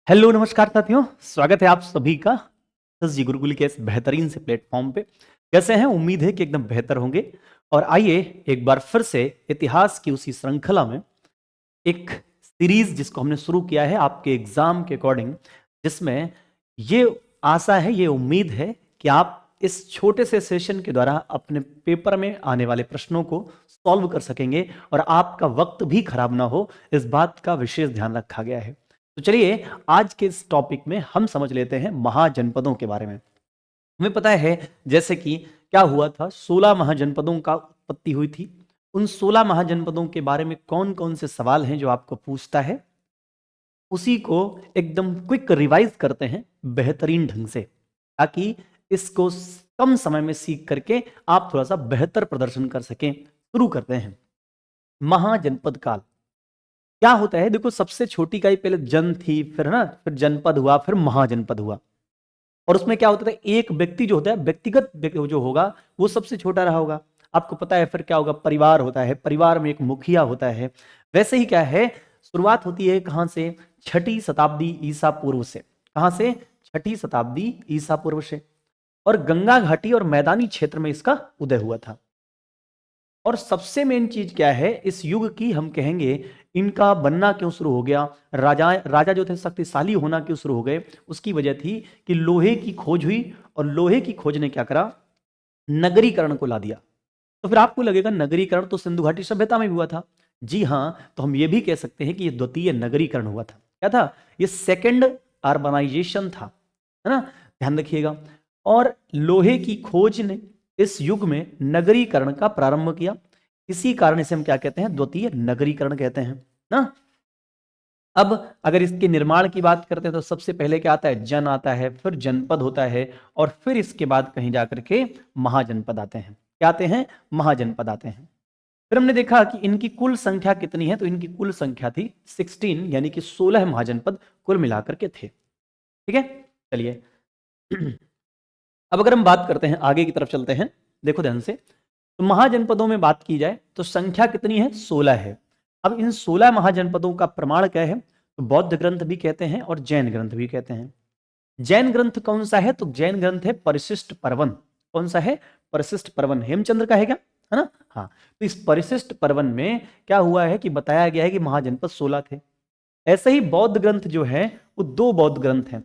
Hello नमस्कार साथियों, स्वागत है आप सभी का एस जी गुरुकुल के इस बेहतरीन से प्लेटफॉर्म पे। कैसे हैं? उम्मीद है कि एकदम बेहतर होंगे। और आइए एक बार फिर से इतिहास की उसी श्रृंखला में एक सीरीज जिसको हमने शुरू किया है आपके एग्जाम के अकॉर्डिंग, जिसमें ये आशा है, ये उम्मीद है कि आप इस छोटे से सेशन के द्वारा अपने पेपर में आने वाले प्रश्नों को सॉल्व कर सकेंगे और आपका वक्त भी खराब ना हो, इस बात का विशेष ध्यान रखा गया है। तो चलिए आज के इस टॉपिक में हम समझ लेते हैं महाजनपदों के बारे में। हमें पता है जैसे कि क्या हुआ था, 16 महाजनपदों का उत्पत्ति हुई थी। उन 16 महाजनपदों के बारे में कौन कौन से सवाल हैं जो आपको पूछता है, उसी को एकदम क्विक रिवाइज करते हैं बेहतरीन ढंग से, ताकि इसको कम समय में सीख करके आप थोड़ा सा बेहतर प्रदर्शन कर सकें। शुरू करते हैं। महाजनपद काल क्या होता है? देखो, सबसे छोटी इकाई पहले जन थी, फिर ना, फिर जनपद हुआ, फिर महाजनपद हुआ। और उसमें क्या होता था, एक व्यक्ति जो होता है, जो होगा वो सबसे छोटा रहा होगा। आपको पता है फिर क्या होगा, परिवार होता है, परिवार में एक मुखिया होता है। वैसे ही क्या है, शुरुआत होती है कहां से? 6ठी शताब्दी ईसा पूर्व से। कहां से? 6ठी शताब्दी ईसा पूर्व से। और गंगा घाटी और मैदानी क्षेत्र में इसका उदय हुआ था। और सबसे मेन चीज क्या है इस युग की, हम कहेंगे इनका बनना क्यों शुरू हो गया, राजा जो थे शक्तिशाली होना क्यों शुरू हो गए, उसकी वजह थी कि लोहे की खोज हुई। और लोहे की खोज ने क्या करा, नगरीकरण को ला दिया। तो फिर आपको लगेगा नगरीकरण तो सिंधु घाटी सभ्यता में भी हुआ था। जी हाँ, तो हम ये भी कह सकते हैं कि ये द्वितीय नगरीकरण हुआ था। क्या था ये? सेकेंड अर्बनाइजेशन था, है ना? ध्यान रखिएगा। और लोहे की खोज ने इस युग में नगरीकरण का प्रारंभ किया। इसी कारण इसे हम क्या कहते हैं? द्वितीय नगरीकरण कहते हैं ना। अब अगर इसके निर्माण की बात करते हैं तो सबसे पहले क्या आता है? जन आता है, फिर जनपद होता है, और फिर इसके बाद कहीं जाकर के महाजनपद आते हैं। क्या आते हैं? महाजनपद आते हैं। फिर हमने देखा कि इनकी कुल संख्या कितनी है, तो इनकी कुल संख्या थी 16, यानी कि 16 महाजनपद कुल मिलाकर के थे। ठीक है, चलिए। अब अगर हम बात करते हैं, आगे की तरफ चलते हैं। देखो ध्यान से, तो महाजनपदों में बात की जाए तो संख्या कितनी है? 16 है। अब इन 16 महाजनपदों का प्रमाण क्या है? तो बौद्ध ग्रंथ भी कहते हैं और जैन ग्रंथ भी कहते हैं। जैन ग्रंथ कौन सा है? तो जैन ग्रंथ है परिशिष्ट पर्वन। कौन सा है? परिशिष्ट पर्वन। हेमचंद्र का है क्या? है ना? हाँ। तो इस परिशिष्ट पर्वन में क्या हुआ है कि बताया गया है कि महाजनपद 16 थे। ऐसे ही बौद्ध ग्रंथ जो है वो दो बौद्ध ग्रंथ हैं।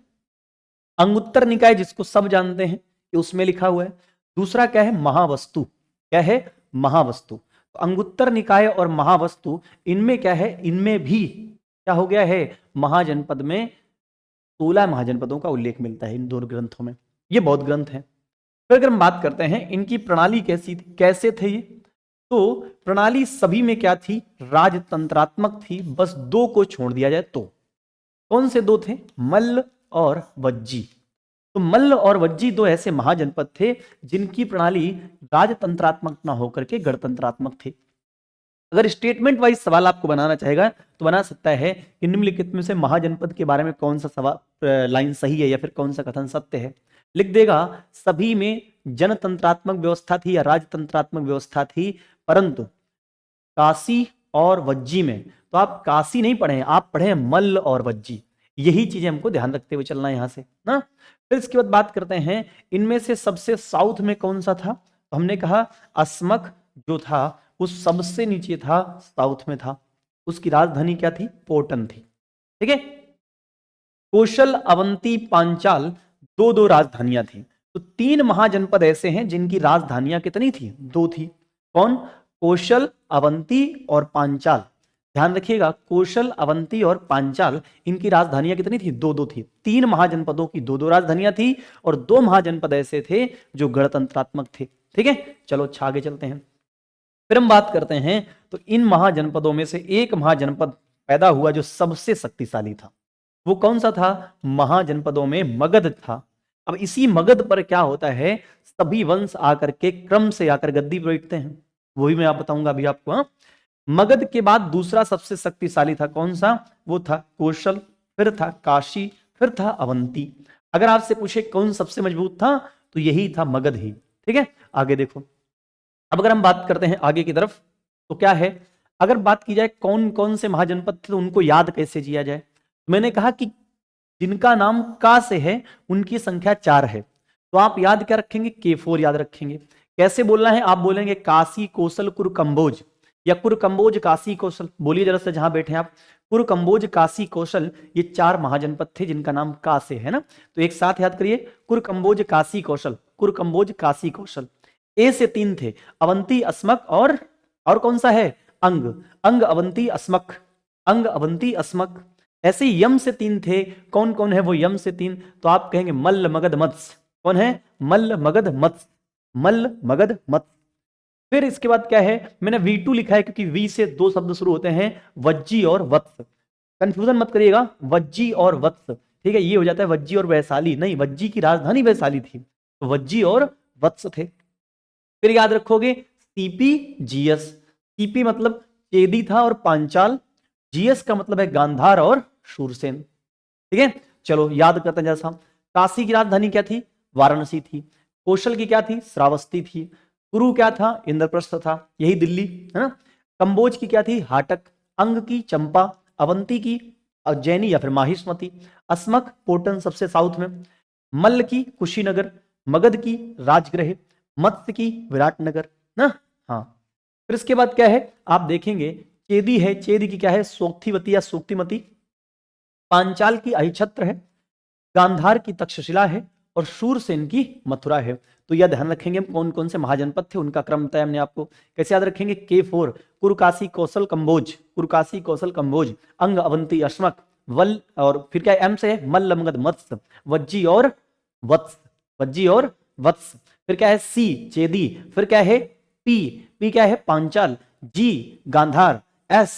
अंगुत्तर निकाय, जिसको सब जानते हैं, कि उसमें लिखा हुआ है। दूसरा क्या है? महावस्तु। क्या है? महावस्तु। तो अंगुत्तर निकाय और महावस्तु, इनमें क्या है? इनमें भी क्या हो गया है? महाजनपद में 16 महाजनपदों का उल्लेख मिलता है इन दोनों ग्रंथों में। ये बौद्ध ग्रंथ है। फिर अगर हम बात करते हैं इनकी प्रणाली कैसी थी, कैसे थे ये, तो प्रणाली सभी में क्या थी? राजतंत्रात्मक थी। बस दो को छोड़ दिया जाए तो। कौन से दो थे? मल्ल और वज्जी। तो मल्ल और वज्जी दो ऐसे महाजनपद थे जिनकी प्रणाली राजतंत्रात्मक ना होकर के गणतंत्रात्मक थी। अगर स्टेटमेंट वाइज सवाल आपको बनाना चाहेगा तो बना सकता है कि निम्नलिखित में से महाजनपद के बारे में कौन सा सवाल लाइन सही है या फिर कौन सा कथन सत्य है। लिख देगा सभी में जनतंत्रात्मक व्यवस्था थी या राजतंत्रात्मक व्यवस्था थी, परंतु काशी और वज्जी में, तो आप काशी नहीं पढ़े, आप पढ़े मल्ल और वज्जी। यही चीजें हमको ध्यान रखते हुए चलना है यहां से ना। फिर इसके बाद बात करते हैं इनमें से सबसे साउथ में कौन सा था। तो हमने कहा अस्मक जो था वो सबसे नीचे था, साउथ में था। उसकी राजधानी क्या थी? पोटन थी। ठीक है। कौशल, अवंती, पांचाल, दो दो राजधानियां थी। तो तीन महाजनपद ऐसे हैं जिनकी राजधानियां कितनी थी? दो थी। कौन? कौशल, अवंती और पांचाल। ध्यान रखिएगा, कौशल, अवंती और पांचाल, इनकी राजधानियां कितनी थी? दो दो थी। तीन महाजनपदों की दो दो राजधानियां थी और दो महाजनपद ऐसे थे जो गणतंत्रात्मक थे। ठीक है, चलो अच्छा आगे चलते हैं। फिर हम बात करते हैं तो इन महाजनपदों में से एक महाजनपद पैदा हुआ जो सबसे शक्तिशाली था। वो कौन सा था? महाजनपदों में मगध था। अब इसी मगध पर क्या होता है, सभी वंश आकर के क्रम से आकर गद्दी पर बैठते हैं। वही मैं आप बताऊंगा अभी आपको। हाँ? मगध के बाद दूसरा सबसे शक्तिशाली था कौन सा? वो था कौशल, फिर था काशी, फिर था अवंती। अगर आपसे पूछे कौन सबसे मजबूत था, तो यही था मगध ही। ठीक है, आगे देखो। अब अगर हम बात करते हैं आगे की तरफ, तो क्या है, अगर बात की जाए कौन कौन से महाजनपद थे तो उनको याद कैसे किया जाए। मैंने कहा कि जिनका नाम का से है उनकी संख्या 4 है। तो आप याद क्या रखेंगे, K4 याद रखेंगे। कैसे बोलना है, आप बोलेंगे काशी कौशल कुर कंबोज, या कुर कंबोज काशी कौशल। बोलिए जरा से जहां बैठे आप, कुर कंबोज काशी कौशल, ये 4 महाजनपद थे जिनका नाम का से है ना। तो एक साथ याद करिए, कुर कंबोज काशी कौशल, कुर कंबोज काशी कौशल। ए से 3 थे, अवंती अस्मक और कौन सा है, अंग, अंग अवंती अस्मक, अंग अवंती अस्मक। ऐसे ही यम से 3 थे, कौन कौन है वो यम से 3, तो आप कहेंगे मल्ल मगध मत्स्य। कौन है, मल्ल मगध मत्स्य, मल्ल मगध मत्स्य। फिर इसके बाद क्या है, मैंने V2 लिखा है क्योंकि V से 2 शब्द शुरू होते हैं, वज्जी और वत्स। कंफ्यूजन मत करिएगा, वज्जी और वत्स, ठीक है। ये हो जाता है वज्जी और वैशाली, नहीं, वज्जी की राजधानी वैशाली थी, तो वज्जी और वत्स थे। फिर याद रखोगे सीपी जीएस, सीपी मतलब चेदी था और पांचाल, जीएस का मतलब है गांधार और शूरसेन, ठीक है। चलो याद करते हैं जैसा, काशी की राजधानी क्या थी, वाराणसी थी। कौशल की क्या थी, श्रावस्ती थी। कुरु क्या था, इंद्रप्रस्थ था, यही दिल्ली है ना। कंबोज की क्या थी, हाटक। अंग की चंपा, अवंती की उज्जैनी या फिर माहिष्मती। अस्मक पोटन सबसे साउथ में। मल्ल की कुशीनगर, मगध की राजगृह, मत्स्य की विराटनगर ना। हाँ, फिर इसके बाद क्या है, आप देखेंगे चेदी है, चेदी की क्या है, सोक्तिवती या सोक्तिमती। पांचाल की अहिछत्र है, गांधार की तक्षशिला है, और शूरसेन की मथुरा है। तो यह ध्यान रखेंगे कौन कौन से महाजनपद थे, उनका क्रम बताया हमने आपको। कैसे याद रखेंगे, K4 कुरकाशी कौशल कंबोज, कुरकाशी कौशल कंबोज, अंग अवंती अश्मक, वल, और फिर क्या एम से है, मल्ल मगध मत्स्य, वज्जी और वत्स, वज्जी और वत्स। फिर क्या है, सी चेदी, फिर क्या है, पी, पी क्या है, पांचाल, जी गांधार, एस,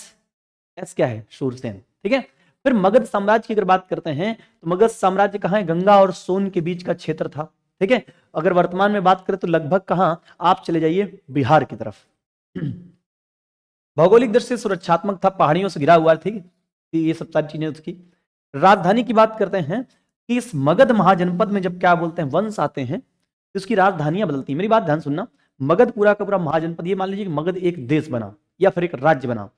एस क्या है, शूरसेन, ठीक है। फिर मगध साम्राज्य की अगर बात करते हैं तो मगध साम्राज्य कहां है, गंगा और सोन के बीच का क्षेत्र था, ठीक है। अगर वर्तमान में बात करें तो लगभग कहां, आप चले जाइए बिहार की तरफ। भौगोलिक दृष्टि से सुरक्षात्मक था, पहाड़ियों से घिरा हुआ, ठीक है। ये सब सारी चीजें उसकी। राजधानी की बात करते हैं कि इस मगध महाजनपद में जब क्या बोलते हैं, वंश आते हैं तो उसकी राजधानियां बदलती हैं। मेरी बात ध्यान सुनना, मगध पूरा का पूरा महाजनपद, ये मान लीजिए कि मगध एक देश बना या फिर एक राज्य बना,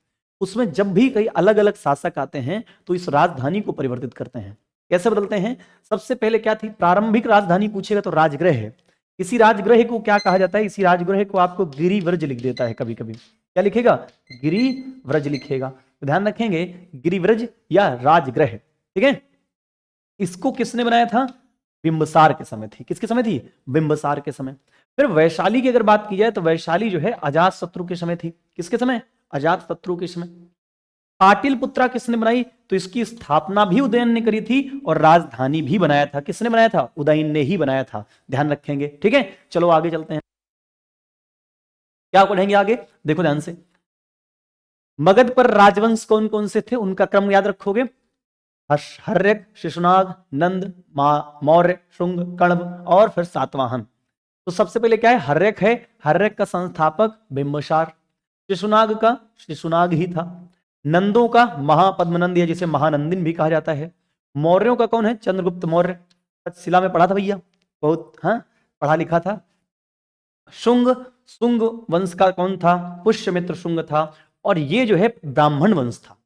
उसमें जब भी कई अलग अलग शासक आते हैं तो इस राजधानी को परिवर्तित करते हैं। कैसे बदलते हैं, सबसे पहले क्या थी, प्रारंभिक राजधानी पूछेगा तो राजगृह है। इसी राजगृह को क्या कहा जाता है, इसी राजगृह को आपको गिरिव्रज लिख देता है कभी कभी, क्या लिखेगा, गिरिव्रज लिखेगा। तो ध्यान रखेंगे गिरिव्रज या राजगृह, ठीक है। इसको किसने बनाया था, बिंबसार के समय थी, किसके समय थी, बिंबसार के समय। फिर वैशाली की अगर बात की जाए तो वैशाली जो है अजात शत्रु के समय थी, किसके समय, अजात शत्रु के समय। पाटिलपुत्रा किसने बनाई, तो इसकी स्थापना भी उदयन ने करी थी और राजधानी भी बनाया था, किसने बनाया था, उदयन ने ही बनाया था, ध्यान रखेंगे, ठीक है। चलो आगे चलते हैं, क्या पढ़ेंगे आगे, देखो ध्यान से। मगध पर राजवंश कौन कौन से थे, उनका क्रम याद रखोगे, हर्यक, शिशुनाग, नंद, मौर्य, शुंग, कण्व और फिर सातवाहन। तो सबसे पहले क्या है, हर्यक है, हर्यक का संस्थापक बिंबसार। शिशुनाग का, शिशुनाग ही था। नंदों का महापद्मनंद है, जिसे महानंदिन भी कहा जाता है। मौर्यों का कौन है, चंद्रगुप्त मौर्य, शिला में पढ़ा था भैया, बहुत हाँ पढ़ा लिखा था। शुंग, शुंग वंश का कौन था, पुष्यमित्र शुंग था। और ये जो है ब्राह्मण वंश था,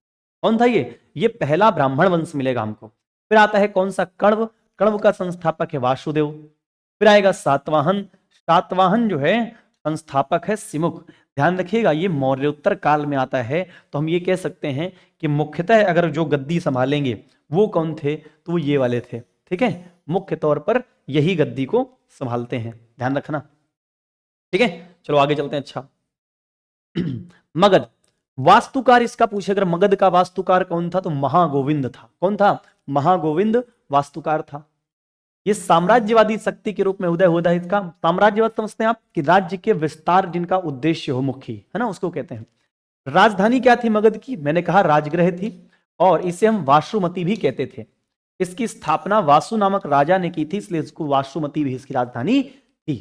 कौन था ये पहला ब्राह्मण वंश मिलेगा हमको। फिर आता है कौन सा, कण्व, कण्व का संस्थापक है वासुदेव। फिर आएगा सातवाहन, सातवाहन जो है संस्थापक है सिमुख। ध्यान रखिएगा ये मौर्योत्तर काल में आता है, तो हम ये कह सकते हैं कि मुख्यतः अगर जो गद्दी संभालेंगे वो कौन थे, तो वो ये वाले थे, ठीक है। मुख्य तौर पर यही गद्दी को संभालते हैं, ध्यान रखना, ठीक है। चलो आगे चलते हैं। अच्छा मगध, वास्तुकार इसका पूछे अगर मगध का वास्तुकार कौन था, तो महागोविंद था। कौन था, महागोविंद वास्तुकार था। ये साम्राज्यवादी शक्ति के रूप में उदय होता है इसका। साम्राज्यवाद समझते हैं आप कि राज्य के विस्तार जिनका उद्देश्य हो, मुखी है ना, उसको कहते हैं। राजधानी क्या थी मगध की, मैंने कहा राजगृह थी, और इसे हम वासुमती भी कहते थे। इसकी स्थापना वासु नामक राजा ने की थी, इसलिए इसको वासुमती भी इसकी राजधानी थी,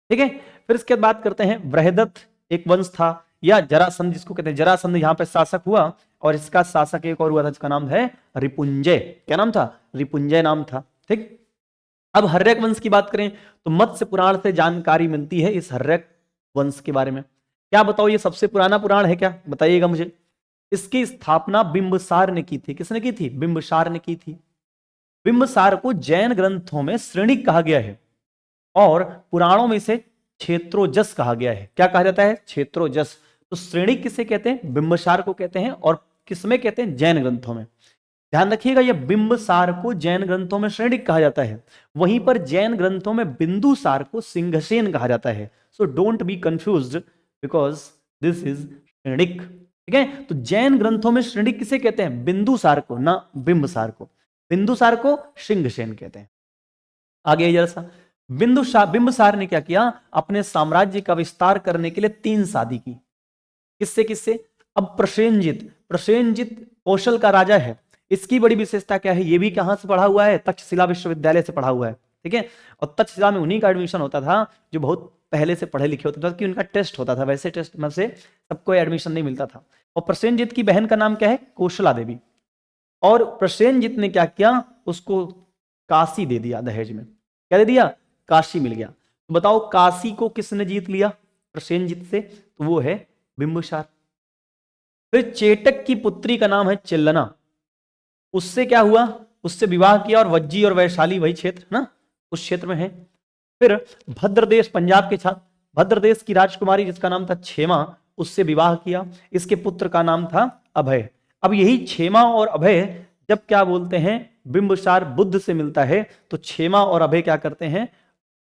ठीक है। फिर इसके बाद बात करते हैं, बृहदत्त एक वंश था, या जरासंध जिसको कहते हैं, जरासंध यहाँ पे शासक हुआ, और इसका शासक एक और हुआ था जिसका नाम है रिपुंजय। क्या नाम था, रिपुंजय नाम था, ठीक। अब हर्यक वंश की बात करें तो मत्स्य पुराण से जानकारी मिलती है इस हर्यक वंश के बारे में। क्या बताओ, ये सबसे पुराना पुराण है क्या, बताइएगा मुझे। इसकी स्थापना बिंबसार ने की थी, किसने की थी, बिंबसार ने की थी। बिंबसार को जैन ग्रंथों में श्रेणिक कहा गया है और पुराणों में इसे क्षेत्रोजस कहा गया है। क्या कहा जाता है? क्षेत्रोजस। तो श्रेणिक किसे कहते हैं? बिंबसार को कहते हैं। और किसमें कहते हैं? जैन ग्रंथों में। ध्यान रखिएगा, यह बिंबसार को जैन ग्रंथों में श्रेणिक कहा जाता है, वहीं पर जैन ग्रंथों में बिंदुसार को सिंहसेन कहा जाता है। So don't be confused because this is Shrenik. ठीक है, तो जैन ग्रंथों में श्रेणिक किसे कहते हैं? बिंदुसार को, ना बिंबसार को। बिंदुसार को सिंहसेन कहते हैं। आगे जरा सा, बिंबसार ने क्या किया? अपने साम्राज्य का विस्तार करने के लिए 3 शादी की। किससे किससे? अब प्रसेनजित, प्रसेनजित कौशल का राजा है। इसकी बड़ी विशेषता क्या है? ये भी कहां से पढ़ा हुआ है? तक्षशिला विश्वविद्यालय से पढ़ा हुआ है। ठीक है, और तक्षशिला में उन्हीं का एडमिशन होता था जो बहुत पहले से पढ़े लिखे होते थे, कि उनका टेस्ट होता था। वैसे टेस्ट में से सबको एडमिशन नहीं मिलता था। और प्रसेनजित की बहन का नाम क्या है? कौशला देवी। और प्रसेनजित ने क्या किया? उसको काशी दे दिया दहेज में। क्या दे दिया? काशी मिल गया। तो बताओ काशी को किसने जीत लिया प्रसेनजित से? तो वो है बिंबुसार। फिर चेटक की पुत्री का नाम है चिल्लना। उससे क्या हुआ? उससे विवाह किया और वज्जी और वैशाली वही क्षेत्र ना, उस क्षेत्र में है। फिर भद्रदेश, पंजाब के छात्र, भद्रदेश की राजकुमारी जिसका नाम था क्षेमा, उससे विवाह किया। इसके पुत्र का नाम था अभय। अब यही क्षेमा और अभय जब क्या बोलते हैं, बिंबसार बुद्ध से मिलता है, तो क्षेमा और अभय क्या करते हैं?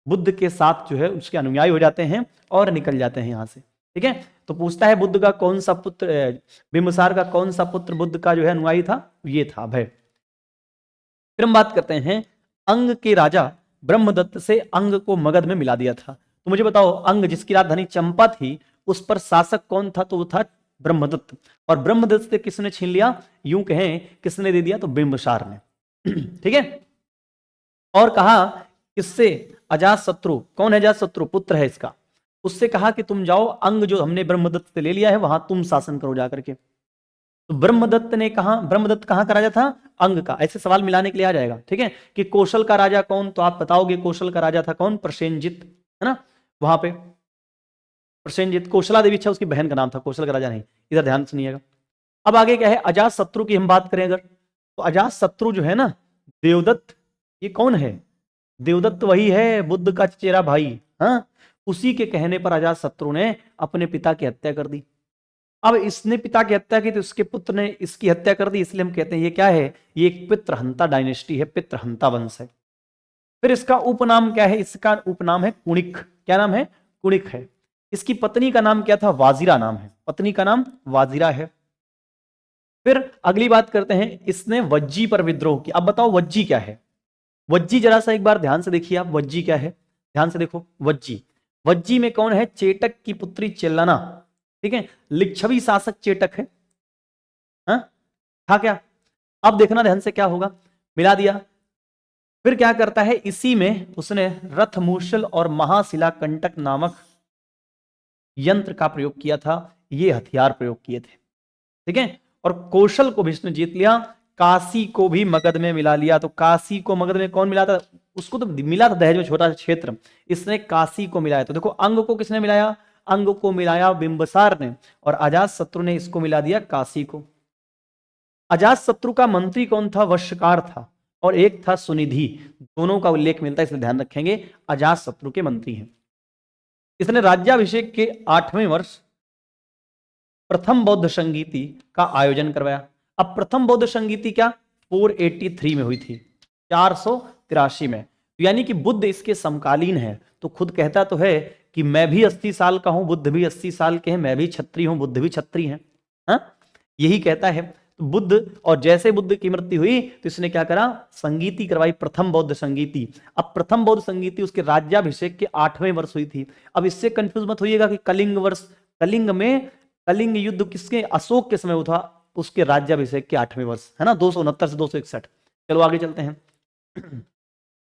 बुद्ध के साथ जो है उसके अनुयायी हो जाते हैं और निकल जाते हैं यहां से। ठीक है, तो पूछता है बुद्ध का कौन सा पुत्र, बिंबसार का कौन सा पुत्र बुद्ध का जो है अनुयायी था? ये था अभय। फिर हम बात करते हैं अंग के राजा ब्रह्मदत्त से अंग को मगध में मिला दिया था। तो मुझे बताओ, अंग जिसकी राजधानी चंपा थी, उस पर शासक कौन था? तो वो था ब्रह्मदत्त। और ब्रह्मदत्त से किसने छीन लिया? यूं कहें किसने दे दिया? तो बिंबसार ने। ठीक है, और कहा किससे? अजात शत्रु। कौन है अजात शत्रु? पुत्र है इसका। उससे कहा कि तुम जाओ, अंग जो हमने ब्रह्मदत्त से ले लिया है वहां तुम शासन करो जाकर के। तो ब्रह्मदत्त ने कहा, ब्रह्मदत्त कहां का राजा था? अंग का। ऐसे सवाल मिलाने के लिए आ जाएगा। ठीक है, कि कौशल का राजा कौन? तो आप बताओगे कौशल का राजा था कौन? प्रसेनजित, है ना। वहां पे प्रसेनजित, कौशला देवी अच्छा उसकी बहन का नाम था, कौशल का राजा नहीं। इधर ध्यान सुनिएगा। अब आगे क्या है? अजात शत्रु की हम बात करें अगर, तो अजात शत्रु जो है ना, देवदत्त, ये कौन है? देवदत्त वही है बुद्ध का चचेरा भाई। हाँ, उसी के कहने पर अजात शत्रु ने अपने पिता की हत्या कर दी। अब इसने पिता की हत्या की तो इसके पुत्र ने इसकी हत्या कर दी, इसलिए हम कहते हैं ये क्या है? ये एक पितृहंता डायनेस्टी है, पितृहंता वंश है। फिर इसका उपनाम क्या है? इसका उपनाम है कुणिक। क्या नाम है? कुणिक है। इसकी पत्नी का नाम क्या था? वाजिरा नाम है, पत्नी का नाम वाजिरा है। फिर अगली बात करते हैं, इसने वज्जी पर विद्रोह किया। अब बताओ वज्जी क्या है? वज्जी जरा सा एक बार ध्यान से देखिए आप, वज्जी क्या है? ध्यान से देखो वज्जी। वज्जी में कौन है? चेटक की पुत्री चिल्लना। ठीक है, लिच्छवी शासक चेटक है। हाँ, था क्या? अब देखना ध्यान से क्या होगा, मिला दिया। फिर क्या करता है? इसी में उसने रथमूषल और महाशिला कंटक नामक यंत्र का प्रयोग किया था। ये हथियार प्रयोग किए थे। ठीक है, और कौशल को भी इसने जीत लिया। काशी को भी मगध में मिला लिया। तो काशी को मगध में कौन मिला था? उसको तो मिला था दहेज में छोटा क्षेत्र, इसने काशी को मिलाया। तो देखो अंग को किसने मिलाया? अंग को मिलाया बिंबसार ने, और अजात शत्रु ने इसको मिला दिया काशी को। अजात शत्रु का मंत्री कौन था? वश्यकार था, और एक था सुनिधि। दोनों का उल्लेख मिलता है, इसलिए ध्यान रखेंगे अजात शत्रु के मंत्री हैं। इसने राज्याभिषेक के 8वें वर्ष प्रथम बौद्ध संगीति का आयोजन करवाया। अब प्रथम बौद्ध संगीति क्या 483 में हुई थी, 483 में। यानी कि बुद्ध इसके समकालीन है। तो खुद कहता तो है कि मैं भी 80 साल का हूं, बुद्ध भी 80 साल के हैं, मैं भी क्षत्रिय हूं, बुद्ध भी क्षत्रिय हैं। हाँ, यही कहता है। तो बुद्ध, और जैसे बुद्ध की मृत्यु हुई तो इसने क्या करा? संगीति करवाई, प्रथम बौद्ध संगीति। अब प्रथम बौद्ध संगीति उसके राज्याभिषेक के 8वें वर्ष हुई थी। अब इससे कंफ्यूज मत होइएगा कि कलिंग वर्ष, कलिंग में कलिंग युद्ध किसके? अशोक के समय हुआ था, उसके राज्याभिषेक के 8वें वर्ष, है ना, 269 से 261। चलो आगे चलते हैं।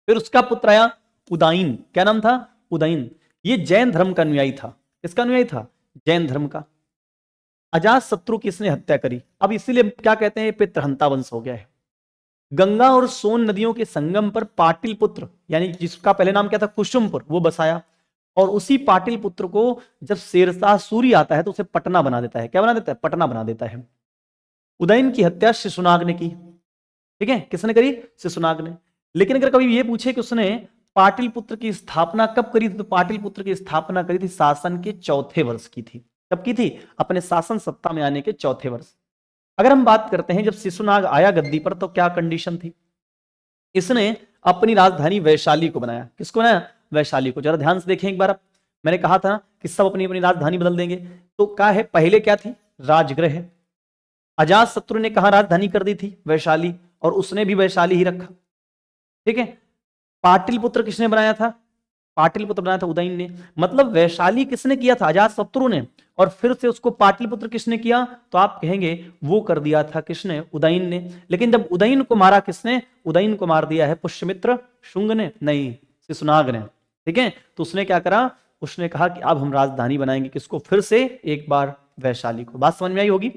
फिर उसका पुत्र आया उदाइन। क्या नाम था? उदाइन। ये जैन धर्म का अनुयायी था। किसका अनुयायी था? जैन धर्म का। अजात शत्रु की इसने हत्या करी। अब इसीलिए क्या कहते हैं, पितृहंता वंश हो गया है। गंगा और सोन नदियों के संगम पर पाटिलपुत्र, यानी जिसका पहले नाम क्या था? कुसुमपुर, वो बसाया। और उसी पाटिलपुत्र को जब शेरशाह सूरी आता है तो उसे पटना बना देता है। क्या बना देता है? पटना बना देता है। उदयन की हत्या शिशुनाग ने की। ठीक है, किसने करी? शिशुनाग ने। लेकिन अगर कभी ये पूछे कि उसने पाटलिपुत्र की स्थापना कब करी थी, तो पाटलिपुत्र की स्थापना करी थी शासन के चौथे वर्ष की थी। कब की थी? अपने शासन सत्ता में आने के चौथे वर्ष। अगर हम बात करते हैं जब शिशुनाग आया गद्दी पर तो क्या कंडीशन थी? इसने अपनी राजधानी वैशाली को बनाया। किसको बनाया? वैशाली को। जरा ध्यान से देखें एक बार। मैंने कहा था कि सब अपनी अपनी राजधानी बदल देंगे, तो क्या है, पहले क्या थी? राजगृह। अजात शत्रु ने कहा राजधानी कर दी थी? वैशाली, और उसने भी वैशाली ही रखा। ठीक है। पाटलिपुत्र किसने बनाया था? पाटलिपुत्र बनाया था उदयन ने। मतलब वैशाली किसने किया था? अजात शत्रु ने। और फिर से उसको पाटलिपुत्र किसने किया? तो आप कहेंगे वो कर दिया था किसने? उदयन ने। लेकिन जब उदयन को मारा किसने? उदयन को मार दिया है पुष्यमित्र शुंग ने, नहीं, शिशुनाग ने। ठीक है। तो उसने क्या करा? उसने कहा कि अब हम राजधानी बनाएंगे किसको? फिर से एक बार वैशाली को। बात समझ में आई होगी।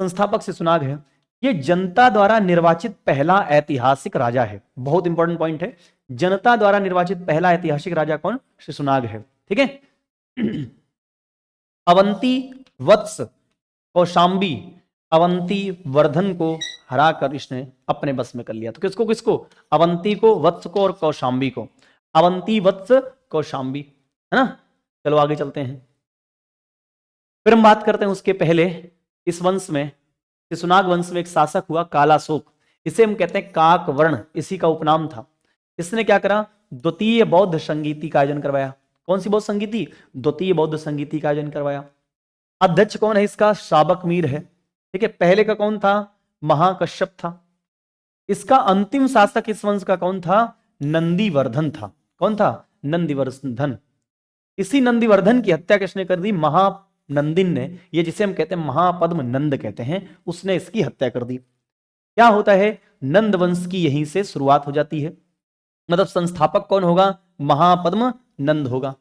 संस्थापक शिशुनाग है। ये जनता द्वारा निर्वाचित पहला ऐतिहासिक राजा है। बहुत इंपॉर्टेंट पॉइंट है। जनता द्वारा निर्वाचित पहला ऐतिहासिक राजा कौन? शिशुनाग है। ठीक है। अवंती वत्स कौशांबी अवंती वर्धन को हराकर इसने अपने बस में कर लिया। तो किसको किसको? अवंती को, वत्स को और कौशांबी को। अवंती, वत्स, कौशांबी, है ना। चलो आगे चलते हैं। फिर हम बात करते हैं उसके पहले इस वंश में, शिशुनाग वंश में एक शासक हुआ कालाशोक। इसे हम कहते हैं काक वर्ण, इसी का उपनाम था। इसने क्या करा? द्वितीय बौद्ध संगीति का आयोजन करवाया। कौन सी बौद्ध संगीति? द्वितीय बौद्ध संगीति का आयोजन करवाया। अध्यक्ष कौन है इसका? शाबक मीर है। ठीक है। पहले का कौन था? महाकश्यप था। इसका अंतिम शासक इस वंश का कौन था? नंदीवर्धन था। कौन था? नंदीवर्धन। इसी नंदीवर्धन की हत्या किसने कर दी? महानंदिन ने। ये जिसे हम कहते हैं महापद्म नंद कहते हैं, उसने इसकी हत्या कर दी। क्या होता है? नंद वंश की यहीं से शुरुआत हो जाती है। मतलब संस्थापक कौन होगा? महापद्म नंद होगा।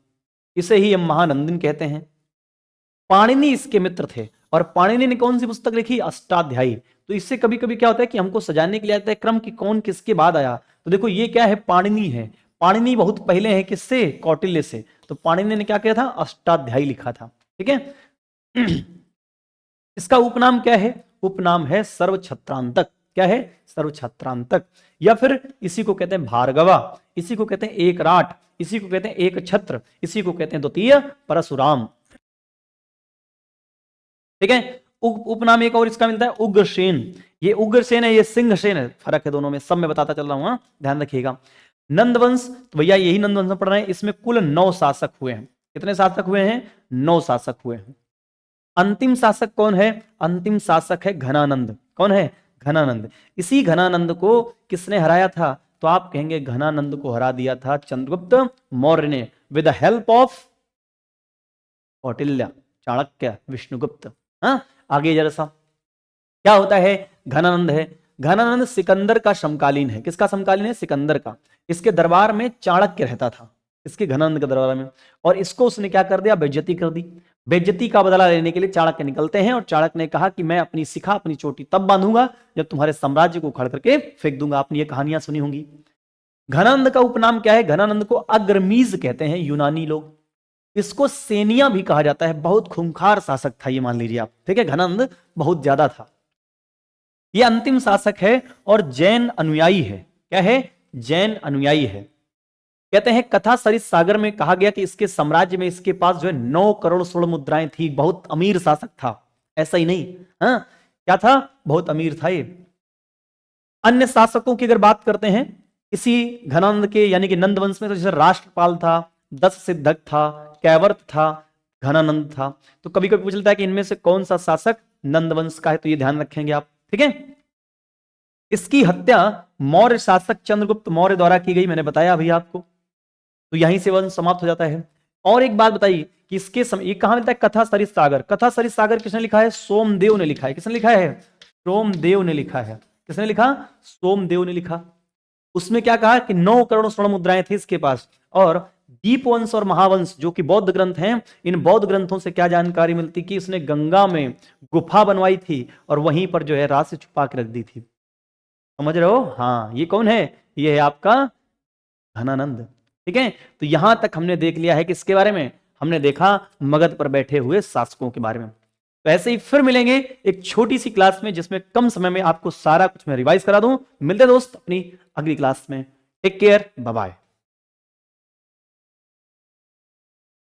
इसे ही हम महानंदिन कहते हैं। पाणिनि इसके मित्र थे, और पाणिनि ने कौन सी पुस्तक लिखी? अष्टाध्यायी। तो इससे कभी कभी क्या होता है कि हमको सजाने के लिए आता है क्रम की कौन किसके बाद आया। तो देखो ये क्या है? पाणिनि है। पाणिनि बहुत पहले है किससे? कौटिल्य से। तो पाणिनि ने क्या किया था? अष्टाध्यायी लिखा था। ठीक है। इसका उपनाम क्या है? उपनाम है सर्वछत्रांतक। क्या है? सर्वछत्रांतक। या फिर इसी को कहते हैं भार्गवा, इसी को कहते हैं एकराट, इसी को कहते हैं एक छत्र, इसी को कहते हैं द्वितीय परशुराम। ठीक है। उपनाम एक और इसका मिलता है उग्रसेन। ये उग्रसेन है, ये सिंहसेन है। फर्क है दोनों में, सब में बताता चल रहा हूं, ध्यान रखिएगा। नंदवंश, तो भैया यही नंदवंश में पढ़ रहे हैं। इसमें कुल 9 शासक हुए हैं। कितने शासक हुए हैं? 9 शासक हुए हैं। अंतिम शासक कौन है? अंतिम शासक है घनानंद। कौन है? घनानंद। इसी घनानंद को किसने हराया था? तो आप कहेंगे घनानंद को हरा दिया था चंद्रगुप्त मौर्य ने, with the help of Kautilya, Chanakya, Vishnugupta. हाँ, आगे जरा सा क्या होता है? घनानंद है। घनानंद सिकंदर का समकालीन है। किसका समकालीन है? सिकंदर का। इसके दरबार में चाणक्य रहता था, इसके घनानंद के दरबार में, और इसको उसने क्या कर दिया? बेइज्जती कर दी। बेइज्जती का बदला लेने के लिए चाणक्य निकलते हैं, और चाणक्य ने कहा कि मैं अपनी शिखा, अपनी चोटी तब बांधूंगा जब तुम्हारे साम्राज्य को उखाड़ करके फेंक दूंगा। आपने ये कहानियां सुनी होंगी। घनानंद का उपनाम क्या है? घनानंद को अग्रमीज कहते हैं यूनानी लोग। इसको सेनिया भी कहा जाता है। बहुत खूंखार शासक था ये, मान लीजिए आप। ठीक है। घनानंद बहुत ज्यादा था। ये अंतिम शासक है और जैन अनुयायी है। क्या है? जैन अनुयायी है। कहते हैं कथा सरित सागर में कहा गया कि इसके साम्राज्य में इसके पास जो है 9 करोड़ स्वर्ण मुद्राएं थी। बहुत अमीर शासक था। ऐसा ही नहीं, हाँ, क्या था? बहुत अमीर था ये। अन्य शासकों की अगर बात करते हैं इसी घनानंद के यानी कि नंद वंश में, तो जैसे राष्ट्रपाल था, दस सिद्धक था, कैवर्त था, घनानंद था। तो कभी कभी पूछ लेता है कि इनमें से कौन सा शासक नंद वंश का है, तो ये ध्यान रखेंगे आप। ठीक है। इसकी हत्या मौर्य शासक चंद्रगुप्त मौर्य द्वारा की गई, मैंने बताया अभी आपको। तो यहीं से वंश समाप्त हो जाता है। और एक बात बताइए कि इसके ये कहां मिलता है? कथा सरित सागर। कथा सरित सागर किसने लिखा है? सोमदेव ने लिखा है। किसने लिखा है? सोमदेव ने लिखा है। किसने लिखा? सोमदेव ने लिखा। उसमें क्या कहा कि 9 करोड़ स्वर्ण मुद्राएं थी इसके पास। और दीपवंश और महावंश जो कि बौद्ध ग्रंथ हैं, इन बौद्ध ग्रंथों से क्या जानकारी मिलती कि उसने गंगा में गुफा बनवाई थी और वहीं पर जो है राशि छुपा के रख दी थी। समझ रहे हो? हाँ, ये कौन है? ये है आपका घनानंद। ठीक है। तो यहां तक हमने देख लिया है कि इसके बारे में हमने देखा मगध पर बैठे हुए शासकों के बारे में। तो ऐसे ही फिर मिलेंगे एक छोटी सी क्लास में जिसमें कम समय में आपको सारा कुछ मैं रिवाइज करा दूं। मिलते हैं दोस्त अपनी अगली क्लास में। Take care, bye bye.